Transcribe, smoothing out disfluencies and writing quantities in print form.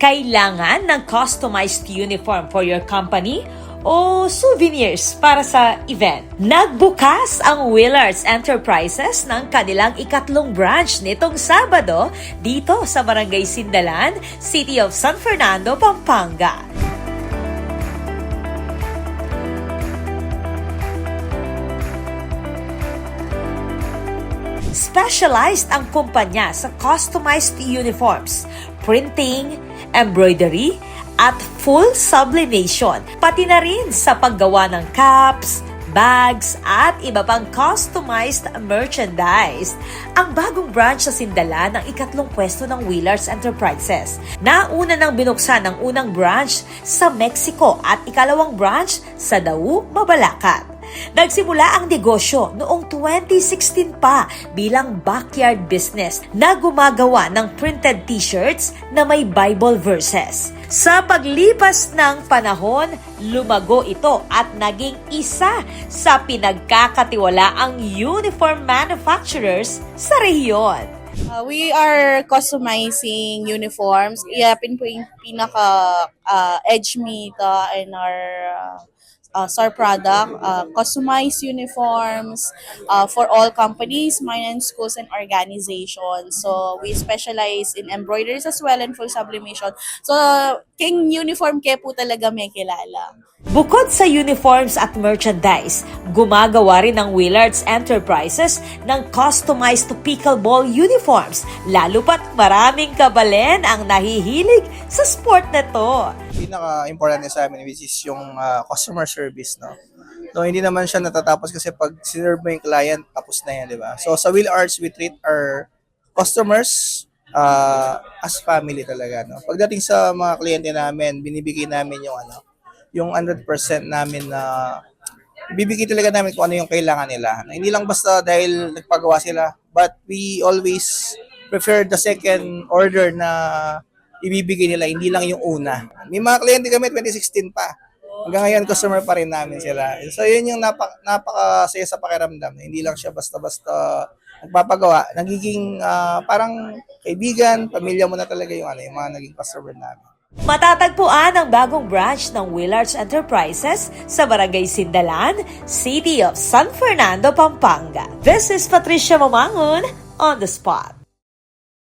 Kailangan ng customized uniform for your company o souvenirs para sa event? Nagbukas ang Willards Enterprises ng kanilang ikatlong branch nitong Sabado dito sa Barangay Sindalan, City of San Fernando, Pampanga. Specialized ang kumpanya sa customized uniforms, printing, embroidery, at full sublimation, pati na rin sa paggawa ng caps, bags, at iba pang customized merchandise. Ang bagong branch sa Sindalan ang ikatlong pwesto ng Willards Enterprises. Nauna nang binuksan ang unang branch sa Mexico at ikalawang branch sa Dawu, Mabalacat. Nagsimula ang negosyo noong 2016 pa bilang backyard business na gumagawa ng printed t-shirts na may Bible verses. Sa paglipas ng panahon, lumago ito at naging isa sa pinagkakatiwalaang uniform manufacturers sa rehiyon. We are customizing uniforms. Iyapin po yung pinaka-edge meet in our SAR product, customized uniforms for all companies, minor schools, and organizations. So we specialize in embroideries as well and full sublimation. So king uniform ke po talaga may kilala. Bukod sa uniforms at merchandise, gumagawa rin ng Willards Enterprises ng customized pickleball uniforms, lalo pat maraming kabalen ang nahihilig sa sport na to. Pinaka-important sa amin which is yung customer service, no? So, hindi naman siya natatapos kasi pag sinerve mo yung client, tapos na yan, di ba? So, sa Willards, we treat our customers as family talaga, no? Pagdating sa mga kliyente namin, binibigay namin yung 100% namin na ibibigay talaga namin kung ano yung kailangan nila. Hindi lang basta dahil nagpagawa sila, but we always prefer the second order na ibibigay nila, hindi lang yung una. May mga kliyente kami 2016 pa. Hanggang ngayon, customer pa rin namin sila. So, yun yung napakasaya sa pakiramdam. Hindi lang siya basta-basta nagpapagawa. Nagiging parang kaibigan, pamilya mo na talaga yung mga naging customer namin. Matatagpuan ang bagong branch ng Willards Enterprises sa Barangay Sindalan, City of San Fernando, Pampanga. This is Patricia Mamangon on the spot.